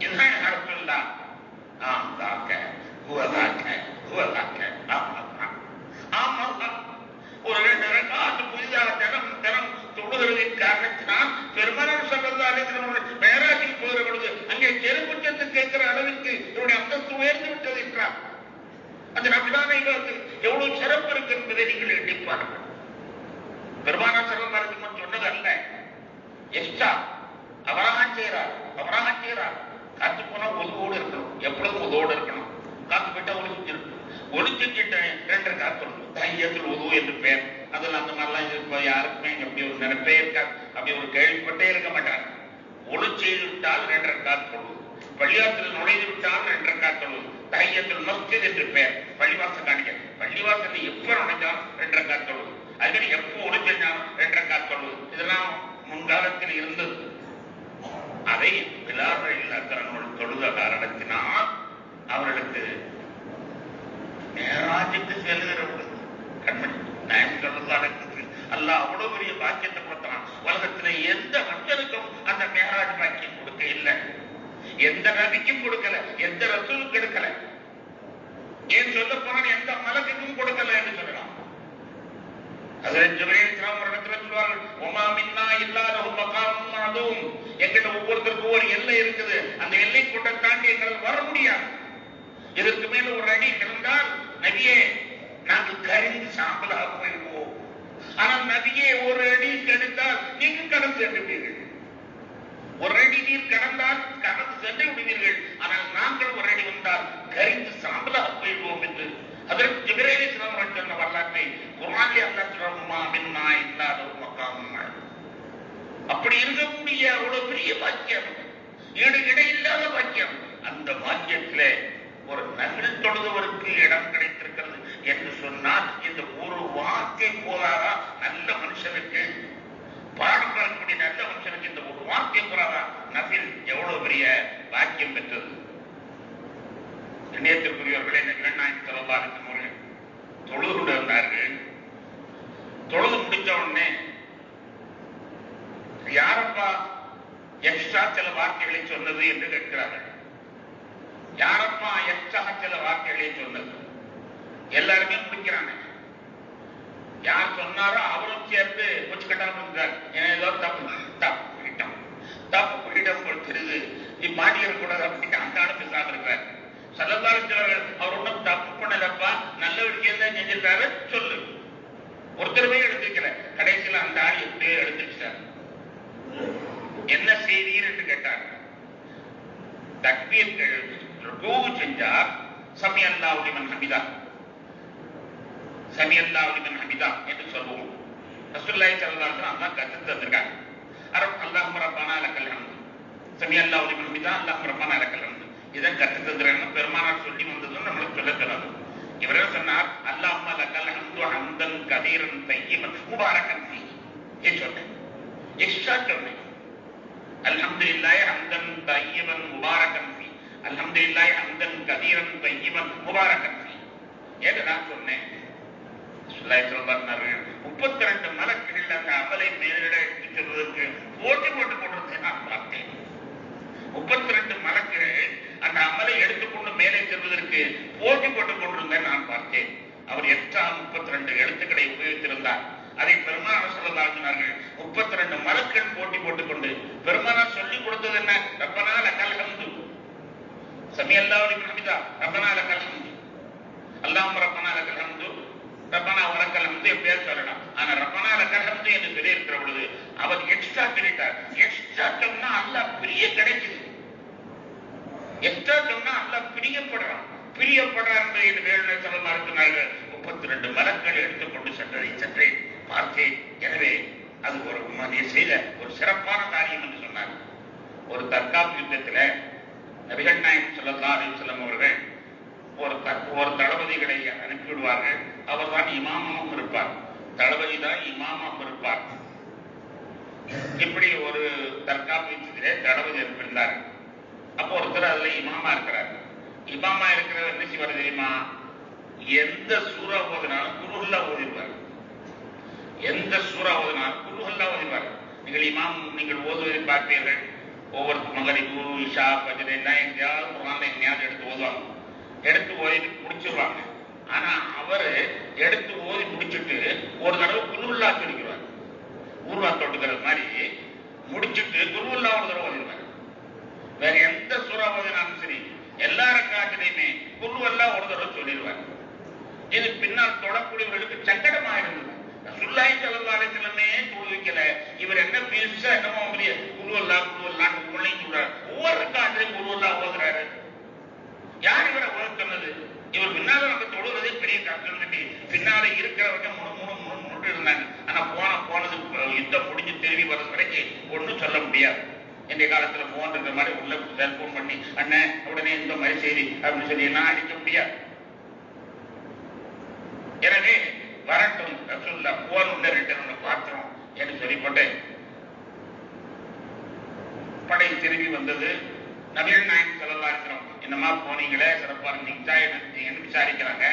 இதுதான் யாரும் சொல்லலாம். ஒரு 2 ரக்காத் புதிதாக தினம் தொழுகிறதின் காரணத்தினால் பெருமானார் ஸல்லல்லாஹு அலைஹி வஸல்லம் மேராஜில் போகிற பொழுது அங்கே செருப்பு சத்தம் கேட்கிற அளவிற்கு இவருடைய அந்தஸ்து உயர்ந்து விட்டது என்றார். அந்த நபிலான எவ்வளவு சிறப்பு இருக்கு என்பதை நீங்கள் எண்ணிப்பார்கள். பெருமானார் ஸல்லல்லாஹு அலைஹி வஸல்லம் சொன்னது அல்ல, எக்ஸ்ட்ரா அவராக செய்கிறார். காத்து போனா ஒதுவோடு இருக்கணும், எப்பொழுதும் ஒதுவோடு இருக்கணும். காத்து போயிட்டா ஒளி செஞ்சிருக்கும். ஒளி செஞ்சிட்ட 2 ரக்காத் தையத்தில் உதவு என்று பெயர். அதில் அந்த மாதிரிலாம் இருப்ப யாருக்குமே அப்படி ஒரு நினைப்பே இருக்காது. அப்படி ஒரு கேள்விப்பட்டே இருக்க மாட்டாங்க. ஒளி செய்து விட்டால் 2 ரக்காத் தொழுவது, பள்ளிவாசல் நுழைந்து விட்டால் 2 ரக்காத் தொழுவது. தையத்தில் மஸ்ஜித் என்று பெயர். பள்ளிவாசல் காணிக்க, பள்ளிவாசல் எப்ப நுழைஞ்சாலும் 2 ரக்காத் தொழுவது. அதுமாதிரி எப்போ ஒளி செஞ்சாலும் 2 ரக்காத் தொழுவது. இதெல்லாம் முன்காலத்தில் இருந்தது. அதை பிலால் ரலியல்லாஹு தொழுத காரணத்தினால் அவர்களுக்கு மேராஜுக்கு செல்லுகிற பொழுது கண்மணி நாயகம் ஸல்லல்லாஹு அலைஹி வஸல்லம் அல்லாஹ் அவ்வளவு பெரிய பாக்கியத்தை கொடுத்தான். உலகத்துல எந்த மனிதனுக்கும் அந்த மேராஜ் பாக்கியம் கொடுக்க இல்லை. எந்த நபிக்கும் கொடுக்கல, எந்த ரசூலுக்கும் கொடுக்கல. ஏன் சொல்ல போனால் எந்த மலக்குக்கும் கொடுக்கல என்று சொல்லலாம். ஹஜ்ரத் ஜிப்ரீல் இஸ்லாம் இடத்துல சொல்வார்கள், வமா மின்னா இல்லா லஹு மகாமுன் மஅலூம். எங்கிட்ட ஒவ்வொருத்தருக்கும் ஒரு எல்லை இருக்குது. அந்த எல்லை கூட தாண்டி எங்களால் வர முடியாது. இதற்கு மேல ஒரு அடி கிடந்தால் நபியே நாங்கள் கரிந்து சாம்பலாக போயிடுவோம். ஆனால் நபியே ஒரு அடி கெடுத்தால் நீங்க கடந்து சென்றுவீர்கள். ஒரு அடி நீர் கடந்தால் கடந்து சென்று விடுவீர்கள். ஆனால் நாங்கள் ஒரு அடி வந்தால் கரிந்து சாம்பலாக போயிடுவோம் என்று அதற்கு ஜிப்ரீல் இஸ்லாம் சொன்ன வரலாற்றை குர்ஆனிலே அல்லாஹ் சொல்றான். அப்படி இருக்கக்கூடிய அவ்வளவு பெரிய பாக்கியம், ஈடு இடையில்லாத பாக்கியம். அந்த பாக்கியத்திலே ஒரு நபில் தொழுதவருக்கு இடம் கிடைத்திருக்கிறது என்று சொன்னால் இந்த ஒரு வார்த்தை போதாதா? நல்ல மனுஷனுக்கு, பாடம் வரக்கூடிய நல்ல மனுஷனுக்கு இந்த ஒரு வார்த்தை போதாதா? நபில் எவ்வளவு பெரிய பாக்கியம் பெற்றது. கண்ணியத்திற்குரியவர்களே, நாயகம் ஸல்லல்லாஹு அலைஹி வஸல்லம் தொழுது கொண்டு வந்தார்கள். தொழுது முடிச்ச உடனே யாரப்பா எக்ஸ்ட்ரா சில வார்த்தைகளை சொன்னது என்று கேட்கிறார்கள். யாரப்பா எக்ஸ்ட்ரா சில வார்த்தைகளை சொன்னது? எல்லாருமே முடிக்கிறாங்க. யார் சொன்னாரோ அவரும் சேர்த்து கொஞ்சம் கட்டாம இருந்தார். ஏதோ தப்பு போயிடம் கொடுக்கிறது, நீ மாட்டிடக்கூடாது அப்படின்னு அந்த ஆளு பேசாம இருக்கிறார். ஸல்லல்லாஹு அலைஹி வஸல்லம் அவர் ஒன்றும் தப்பு பண்ணலப்பா, நல்ல விஷயம் தான் செஞ்சிருக்காரு சொல்லு. ஒருத்தருமே எடுத்துக்கல. கடைசியில் அந்த ஆள் எப்படியோ எடுத்துக்கிட்டார். என்ன செய்தீர் என்று கேட்டார். தக்பீர்கள் ருகூ செஞ்சார். சமி அல்லாஹு லிமன் ஹமிதா, சமி அல்லாஹு லிமன் ஹமிதா என்று சொல்லுவோம். ரசூலுல்லாஹி ஸல்லல்லாஹு அலைஹி வஸல்லம் அல்லாஹ் கற்று தந்திருக்காங்க. அல்லாஹும்ம ரப்பனா லக்கல் ஹம்து, சமி அல்லாஹு லிமன் ஹமிதா, அல்லாஹும்ம ரப்பனா லக்கல் ஹம்து. இதை கற்று தந்துறாங்க. பெருமானார் சொல்லி வந்ததுன்னு நம்மளுக்கு சொல்ல தராது. இவரே சொன்னார், அல்லாஹும்ம லக்கல் ஹம்து ஹம்தன் கதீரன் தய்யிபன் முபாரக்கன் ஃபீஹி. ஏன் சொன்னேன்? எக்ஸ்ட்ரா சொன்னேன். அல்ஹம்துலில்லாஹி ஹம்தன் தய்யிபன் முபாரக்கன் ஃபீஹி, அல்ஹம்துலில்லாஹி ஹம்தன் கதீரன் தய்யிபன் முபாரக்கன் ஃபீஹி. ஏன்னு நான் சொன்னேன். 32 மலக்குகள் அந்த அமலை மேலிட எடுத்துச் செல்வதற்கு போட்டி போட்டுக் கொண்டிருந்ததை நான் பார்த்தேன். 32 மலக்குகள் அந்த அமலை எடுத்துக்கொண்டு மேலே செல்வதற்கு போட்டி போட்டுக் கொண்டிருந்தேன் நான் பார்த்தேன். அவர் எக்ஸ்ட்ரா 32 எழுத்துக்களை உபயோகித்திருந்தார். அதை பெருமானார் ஸல்லல்லாஹு அலைஹி வஸல்லம் 32 மலக்குகள் போட்டி போட்டுக் கொண்டு பெருமானார் சொல்லிக் கொடுத்தது என்ன? ரப்பனா லக்கல் ஹம்து, சமி அல்லாஹு லிமன் ஹமிதா, ரப்பனா லக்கல் ஹம்து, அல்லாஹும்ம ரப்பனா லக்கல் ஹம்து, ரப்பனா வலக்கல் ஹம்து எப்படியாவது சொல்லலாம். ஆனா ரப்பனா லக்கல் ஹம்து என்று சொல்லி இருக்கிற பொழுது அவர் எக்ஸ்ட்ரா சொல்லிட்டார். எக்ஸ்ட்ரா சொன்னா அல்லாஹ் பிரிய கிடைக்குது, எக்ஸ்ட்ரா சொன்னா அல்லாஹ் பிரியப்படுறான். பிரியப்படுறான் என்று வேலுநர் ஸல்லல்லாஹு அலைஹி வஸல்லம் 32 மலக்கள் எடுத்துக்கொண்டு சென்றதை சற்றே பார்த்தேன். எனவே அது ஒரு செய்த ஒரு சிறப்பான காரியம் என்று சொன்னார். ஒரு தற்காப்பு யுத்தத்தில் நபிகள் நாயகம் ஸல்லல்லாஹு அலைஹி வஸல்லம் அவர்கள் ஒரு தளபதிகளை அனுப்பிவிடுவார்கள். அவர் தான் இமாமாவும் இருப்பார், தளபதி தான் இமாமாவும் இருப்பார். இப்படி ஒரு தற்காப்பு யுத்தத்திலே தளபதி இருப்பிருந்தார். அப்போ ஒருத்தர் அதுல இமாமா இருக்கிறார். இமாமா இருக்கிறவர் என்ன செய்வார் தெரியுமா? எந்த சூறா ஓதினாலும் குருஹல்லா ஓதிடுவார். எந்த சூறா ஓதினாலும் குருஹல்லா ஓதிடுவார். நீங்கள் ஓதுவதை பார்ப்பீர்கள். ஒவ்வொரு மகரிபு, இஷா, ஃபஜ்ர் எல்லாம் எங்கேயாவது குர்ஆன்ல எங்கேயாவது எடுத்து ஓதுவாங்க. எடுத்து ஓதி முடிச்சிருவாங்க. ஆனா அவரு எடுத்து ஓதி முடிச்சுட்டு ஒரு தடவை குருஹல்லா சொல்லிக்கிறார். ஊர்வா தொட்டுக்கிறது மாதிரி முடிச்சுட்டு குருஹல்லா ஒரு தடவை ஓதிடுவார். வேற எந்த சூறா ஓதினாலும் சரி எல்லா ரக்காத்திலையுமே குருஹல்லா ஒரு தடவை சொல்லிடுவார். இது பின்னால் தொடக்கூடியவர்களுக்கு சங்கடமா இருந்தது. ரசூலுல்லாஹி ஸல்லல்லாஹு அலைஹி வஸல்லமே தொழுவிக்கல, இவர் என்ன பேச என்னமோ குருஹல்லான்னு உள்ளே சொல்றாரு. ஒவ்வொரு ரக்காத்திலையும் குருஹல்லா ஓதுறாரு. யார் இவரை ஓத சொன்னது? இவர் பின்னால நம்ம தொழுவதே பெரிய கஷ்டம். பின்னால இருக்கிறவங்க முன்னு இருந்தாங்க. ஆனா போனது யுத்தம் முடிஞ்சு திரும்பி வர வரைக்கும் ஒன்றும் சொல்ல முடியாது. இன்றைய காலத்துல போன் இருக்கிற மாதிரி உள்ள செல்போன் பண்ணி அண்ணன் உடனே இந்த மாதிரி செய்தி அப்படின்னு சொல்லி எல்லாம் அடிக்க முடியாது. எனவே வரட்டும் ரசூலுல்லாஹ் போன் உள்ள 2 பார்த்தோம் என்று சொல்லிப்பட்டு படை திரும்பி வந்தது. நபிகள் நாயகம் ஸல்லல்லாஹு அலைஹி வஸல்லம் என்னமா போனீங்களே, சிறப்பா இருந்தீங்களா என்று விசாரிக்கிறாங்க.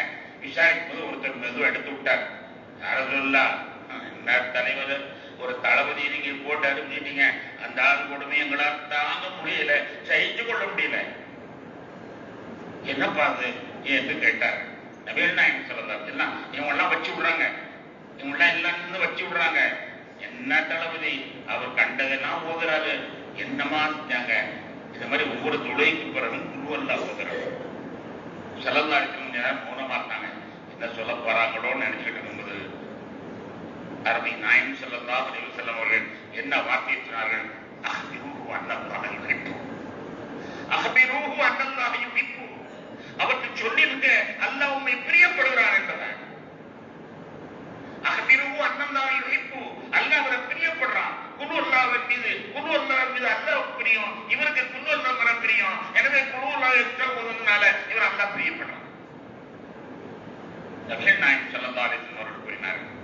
விசாரிக்கும் போது ஒருத்தர் மெதுவாக எடுத்து விட்டார். ரசூலுல்லாஹ், என்ன தலைவர், ஒரு தளபதி நீங்க போட்டு அனுப்பிட்டீங்க, அந்த ஆள் கொடுமை எங்களால் தாங்க முடியல, சகிச்சு கொள்ள முடியல. என்னப்பா அது என்று கேட்டார். நபிகள் நாயகம் ஸல்லல்லாஹு அலைஹி வஸல்லம் இவங்க எல்லாம் வச்சு விடுறாங்க, இவங்க எல்லாம் வச்சு விடுறாங்க. என்ன தளபதி, அவர் கண்டதெல்லாம் ஓதுறாரு, என்னமா செஞ்சாங்க? இந்த மாதிரி ஒவ்வொரு தொழுகைக்கு பிறகும் குருஹல்லா ஓதுறாரு. ஸல்லல்லாஹு அலைஹி வஸல்லம் மௌனமா இருந்தாங்க. என்ன சொல்ல போறாங்களோன்னு நினைச்சுட்டு இருக்கும்போது அருமை நாயகம் ஸல்லல்லாஹு அலைஹி வஸல்லம் அவர்கள் என்ன வார்த்தையை சொன்னார்கள்? அஹ்பிரூஹு அன்னல்லாஹ யுஹிப்பு, அஹ்பிரூஹு அன்னல்லாஹ யுஹிப்பு. அவருக்கு சொல்லிருக்க அல்லாஹ் உம்மை பிரியப்படுகிறார் என்பதை. அஹ்பிரூஹு அன்னல்லாஹ யுஹிப்பு, அல்லாஹ் அவரை பிரியப்படுறான். குருஹல்லாவின் மீது அல்லாஹ் பிரியம், இவருக்கு குருஹல்லா மேல பிரியம். எனவே குருஹல்லா எக்ஸ்ட்ரா ஓதுனால இவர் அல்லாஹ் பிரியப்படுறான். நபிகள் நாயகம் ஸல்லல்லாஹு அலைஹி வஸல்லம் அவர்கள் கூறினார்கள்,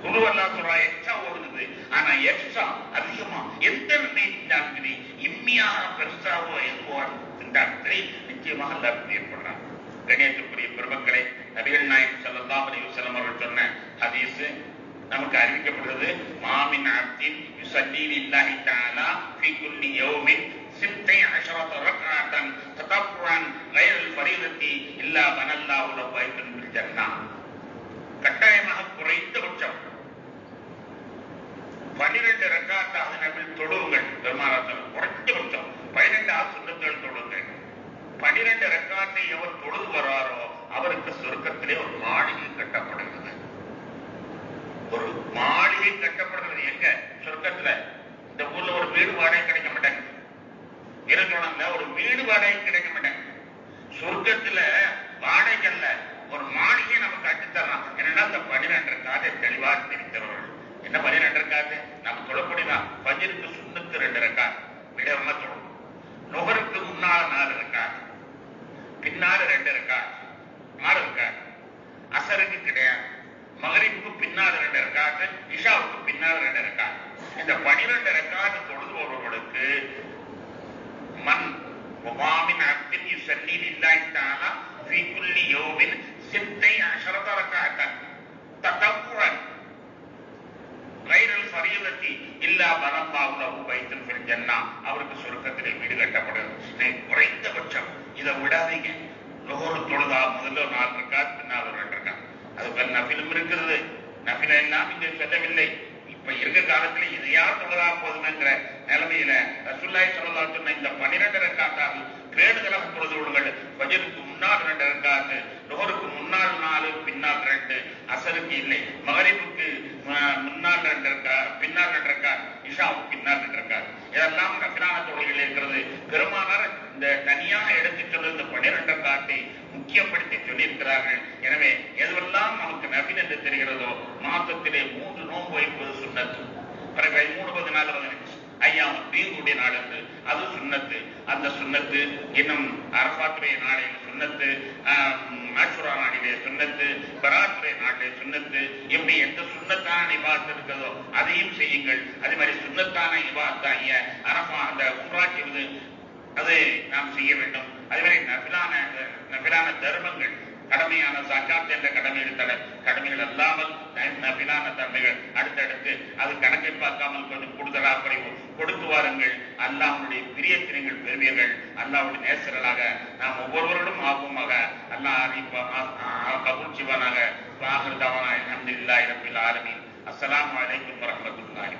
குருஹல்லா சூரா எக்ஸ்ட்ரா ஓடுது. ஆனா எக்ஸ்ட்ரா அதிகமா எந்த நினைத்தாலும் இம்மியாக பெருசாவோ எதுவோ இருந்தாலும் நிச்சயமாக அல்லாஹ் பிரியப்படுறான். கணேசத்துக்குரிய பெருமக்களை, நபிகள் நாயகம் ஸல்லல்லாஹு அலைஹி வஸல்லம் அவர்கள் சொன்ன ஹதீஸ் நமக்கு அறிவிக்கப்படுகிறது. மாமின் அப்தின் யுஸல்லி லில்லாஹி தஆலா ஃபீ குல்லி யௌமின் 16 ரக்அத்தன் ததஃபுஅன் கைரல் ஃபரீதத்தி இல்லா பனல்லாஹு லஹு பைத்தன் ஃபில் ஜன்னah. கட்டாயமாக குறைந்தபட்சம் 12 ரக்அத்தாக நபில் தொழுவுங்கள். பெருமானார் குறைந்தபட்சம் 12 சுன்னத்துகள் தொழுவுங்கள். 12 ரக்அத்தை எவர் தொழுது வராரோ அவருக்கு சொர்க்கத்திலே ஒரு மாளிகை கட்டப்படுகிறது. ஒரு மாளிகை கட்டப்படுகிறது. எங்க? சொர்க்கத்துல. இந்த ஊர்ல ஒரு வீடு வாடகை கிடைக்க மாட்டாங்க. இருக்கணும்ல, ஒரு வீடு வாடகை கிடைக்க மாட்டாங்க. சொர்க்கத்துல வாடகைகள்ல ஒரு மாளிகை நமக்கு கட்டித்தரலாம். என்னன்னா இந்த 12 ரக்அத்தை தெளிவாக தெரிவித்தவர்கள். என்ன 12 ரக்அத்து? நம்ம சொல்லக்கூடியதான். ஃபஜ்ருக்கு சுன்னத்து 2 ரக்அத் விடவமா சொல்லணும். நுஹருக்கு முன்னால 4 ரக்அத், பின்னால 2 ரக்அத், 6 ரக்அத். அசருக்கு கிடையாது. மகரிபுக்கு பின்னால் 2 ரக்அத், இஷாவுக்கு பின்னால் 2 ரக்அத். இந்த 12 ரக்அத் தொழுது வருவர்களுக்கு மன் வமாமின் அப்தின் யுஸல்லி லில்லாஹி தஆலா ஃபீ குல்லி யௌமின் 16 ரக்அத்தன் ததஃபுஅன் கைரல் ஃபரீதத்தி இல்லா பனல்லாஹு லஹு பைத்தன் ஃபில் ஜன்னah. அவருக்கு சொர்க்கத்திலே வீடு கட்டப்படுகிறது. குறைந்தபட்சம் இதை விடாதீங்க. லுஹர் தொழுதா முதல்ல 4 ரக்அத், பின்னால் 2 ரக்அத். அது நஃபிலும் இருக்கிறது. நஃபில எல்லாம் இங்க சொல்லவில்லை. இப்ப இருக்க காலத்துல இதையா தொழுதா போதுங்கிற நிலைமை தொழுகையில ரசூலுல்லாஹி ஸல்லல்லாஹு அலைஹி வஸல்லம் இந்த 12 ரக்காத்தாக பேணுதலாக தொழுது கொள்ளுங்கள். ஃபஜ்ருக்கு முன்னால் 2 ரக்காத், லுஹருக்கு முன்னால் 4, பின்னால் 2, அஸருக்கு இல்லை, மக்ரிபுக்கு முன்னால் 2 ரக்காத், பின்னால் 2 ரக்காத், இஷாவுக்கு பின்னால் 2 ரக்காத். இதெல்லாம் நஃபிலான தொழுகைகள் இருக்கிறது. பெருமானார் இந்த தனியாக எடுத்துச் சொல்ல இந்த 12 ரக்காத்தை முக்கியப்படுத்தி சொல்லியிருக்கிறார்கள். எனவே எதுவெல்லாம் நமக்கு நஃபில் என்று தெரிகிறதோ, மாதத்திலே 3 நோன்பு வைப்பது சுன்னத்து. பிறகு 13, 14, 15 ஐயாம் தீனுடைய நாள் என்று அது சுன்னத்து. அந்த சுன்னத்து இன்னும் அரபாத்துடைய நாளில் சுன்னத்து, ஆஷுரா நாளிலே சுன்னத்து, பராத்துடைய நாளிலே சுன்னத்து. எப்படி எந்த சுன்னத்தான இபாதத் இருக்கிறதோ அதையும் செய்யுங்கள். அதே மாதிரி சுன்னத்தான இபாதத்தாகிய அரபா அந்த உம்ரா செய்வது அது நாம் செய்ய வேண்டும். அதே மாதிரி நஃபிலான தர்மங்கள், கடமையான ஜகாத் என்ற கடமைகள் அல்லாமல் நஃபிலான தன்மைகள் அடுத்தடுத்து அது கணக்கை பார்க்காமல் கொஞ்சம் கூடுதலாக கொடுத்து வாருங்கள். அல்லாஹ்வுடைய பிரியத்தை நீங்கள் பெறுவீர்கள். அல்லாஹ்வுடைய நேசர்களாக நாம் ஒவ்வொருவரும் ஆகுமாக அல்லாஹ் கபூல் செய்வானாக. அல்ஹம்துலில்லாஹி ரப்பில் ஆலமீன். அஸ்ஸலாமு அலைக்கும் வரஹ்மத்துல்லாஹி.